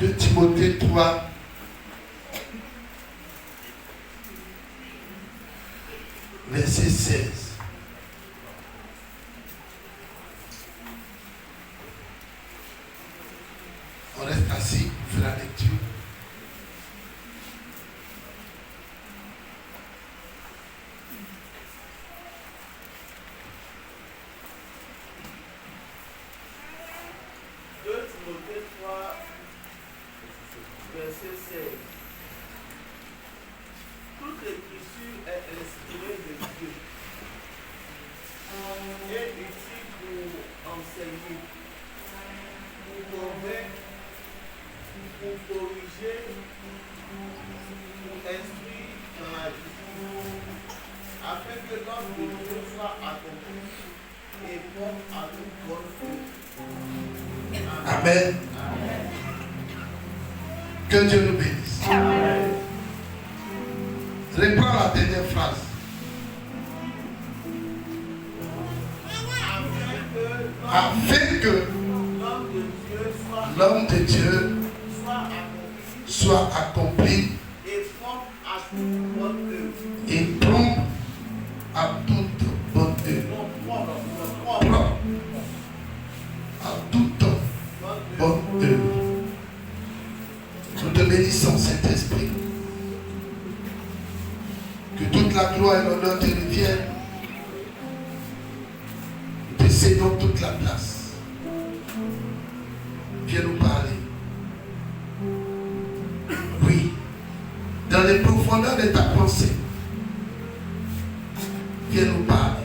2 Timothée 3, verset 16. On reste assis, on fait la lecture. Amen. Que Dieu nous bénisse. Reprends la dernière phrase. Afin que l'homme de Dieu soit accompli et prompt à toute bonne œuvre. Propre à toute bonne œuvre. Nous te bénissons, Saint-Esprit. Que toute la gloire et l'honneur te reviennent. Nous te cédons toute la place. Viens nous parler. Oui. Dans les profondeurs de ta pensée. Viens nous parler.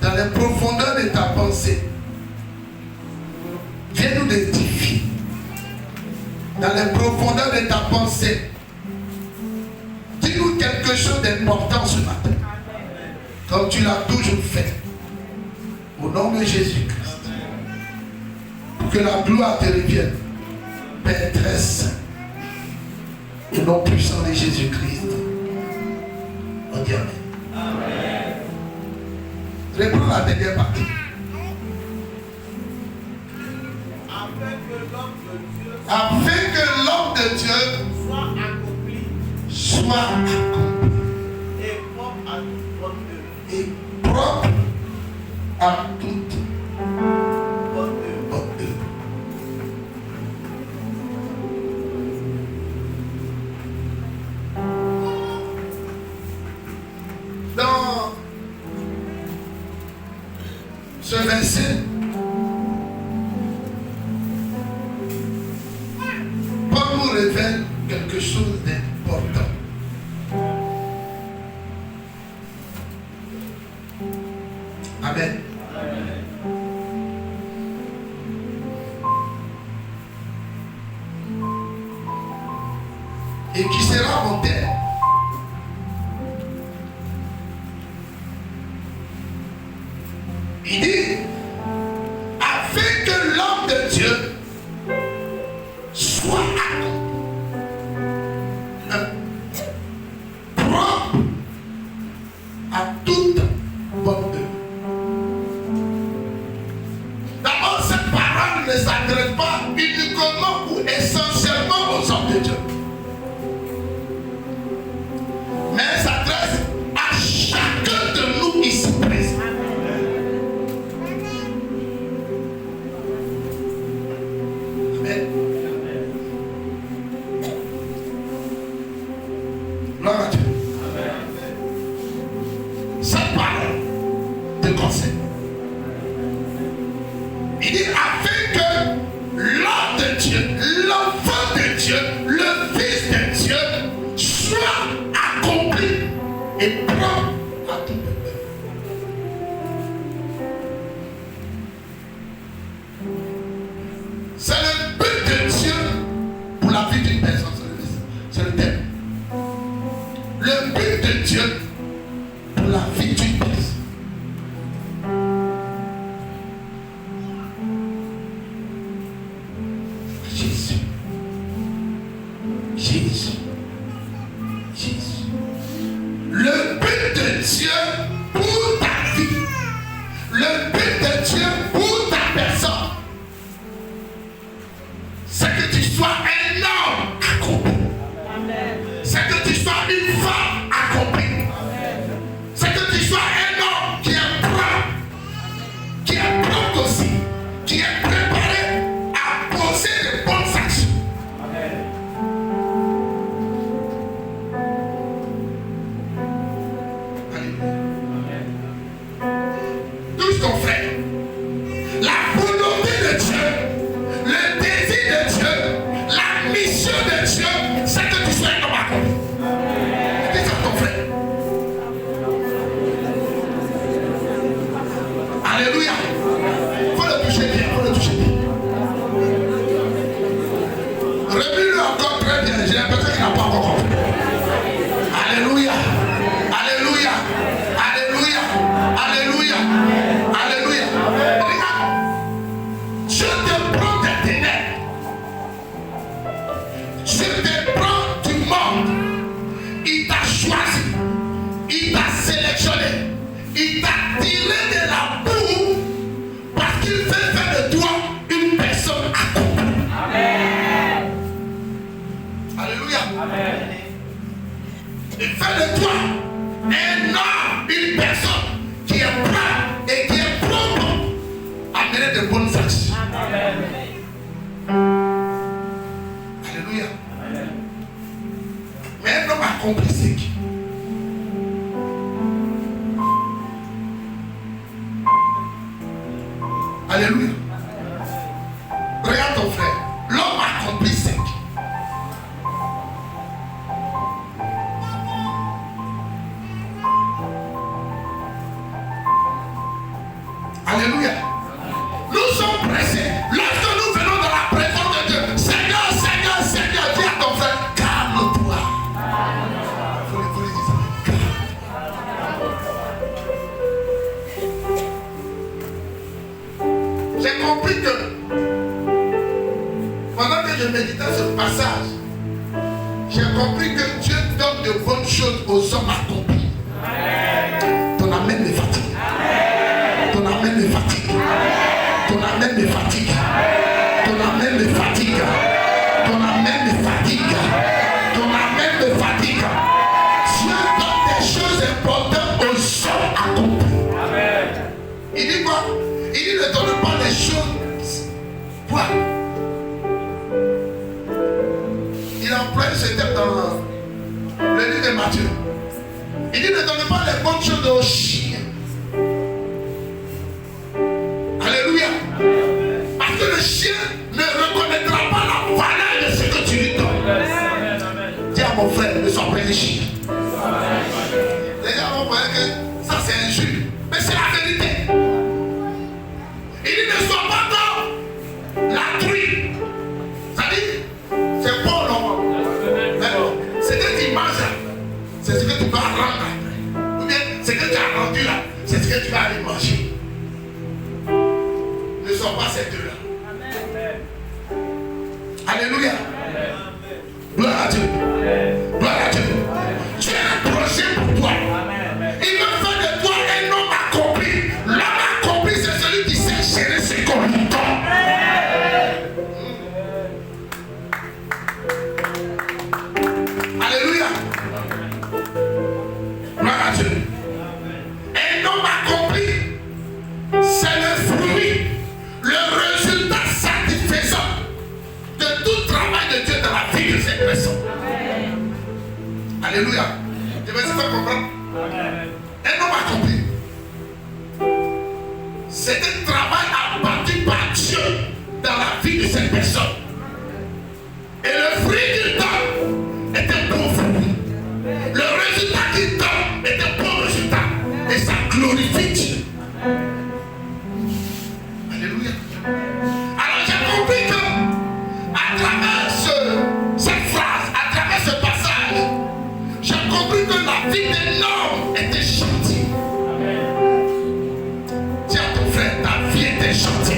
Dans les profondeurs de ta pensée. Viens nous édifier. Dans les profondeurs de ta pensée. Dis-nous quelque chose d'important ce matin. Comme tu l'as toujours fait. Au nom de Jésus-Christ. Pour que la gloire te revienne. Père très saint. Au nom puissant de Jésus-Christ. On dit Amen. Amen. Reprends la dernière partie. Afin que l'homme de Dieu soit accompli et propre à toute bonne œuvre. Dans ce verset, Paul nous révèle quelque chose d'important. Amen. Et qui sera mon terre. Il dit, afin que l'homme de Dieu soit propre à toute bonne œuvre. D'abord, cette parole ne s'adresse pas uniquement ou essentiellement aux hommes de Dieu, mais elle s'adresse à chacun de nous ici présents. Amen. Gloire à Dieu. Cette parole te concerne. Il dit afin que l'homme de Dieu, l'enfant de Dieu, le fils de Dieu soit accompli et propre à toute œuvre. C'est le but de Dieu pour la vie d'une personne. C'est le thème. Le but de Dieu pour la vie d'une personne. Jésus. Jésus. Jésus. Le but de Dieu pour ta vie. Le but de Dieu pour ta personne. Faut le toucher bien, faut le toucher bien. Remue-le encore très bien. J'ai l'impression qu'il n'a pas encore compris. Alléluia. Alléluia. Alléluia. Alléluia. Alléluia. Regarde. Je te prends des ténèbres. Je te prends du monde. Il t'a choisi. Il t'a sélectionné. Il t'a tiré de la boue parce qu'il veut faire de toi une personne accomplie. Amen. Alléluia. Amen. Il fait de toi un homme, une personne qui est prête et qui est propre à mener de bonnes actions. Amen. Alléluia. Amen. Mais un homme accompli, c'est qui? Alléluia. Regarde ton frère. L'homme accompli, c'est qui? Alléluia. Nous sommes pressés. Lorsque nous venons dans la présence de Dieu, Seigneur, Seigneur, Seigneur, dis à ton frère, calme-toi. Faut lui dire ça. Calme-toi. J'ai compris que pendant que je méditais ce passage, j'ai compris que Dieu donne de bonnes choses aux hommes accomplis. Ton amen me fatigue. Ton amen me fatigue. Ton amen me fatigue. Ton amen me fatigue. Ton amen me fatigue. Ton amen me fatigue. Dieu donne des choses importantes aux hommes accomplis. Il dit quoi? Il dit ne donne pas les choses. Quoi? Il a employé ce terme dans le livre de Matthieu. Il dit ne donne pas les bonnes choses aux chiens. Alléluia. Parce que le chien ne reconnaîtra pas la valeur de ce que tu lui donnes. Dis à mon frère, ne sois pas un chien. Les gens vont voir que ça c'est injure. Mais c'est la vérité. Il dit ne sois pas comme la truie. Ça dit, c'est bon non. Mais ce que tu manges, c'est ce que tu vas rendre. Ou bien ce que tu as rendu là, c'est ce que tu vas aller manger. Ne sois pas ces deux-là. Alléluia. Gloire à Dieu. Gloire à Dieu. Tu as un projet pour toi. Il veut faire de toi un homme accompli. L'homme accompli, c'est celui qui sait gérer ses conducteurs. Alléluia. Gloire à Dieu. Un homme accompli, c'est le fruit, le résultat satisfaisant de tout travail de Dieu dans la vie de cette personne. Alléluia. Je vais essayer de comprendre. Un homme accompli, c'est un travail abattu par Dieu dans la vie de cette personne. Et le fruit qu'il donne est un bon fruit. Le résultat qu'il donne est un bon résultat. Et ça glorifie Dieu. Alléluia. Alors j'ai compris que à travers cette phrase, à travers ce passage, j'ai compris que la vie d'un homme était gentille. Dis à ton frère, ta vie était gentille.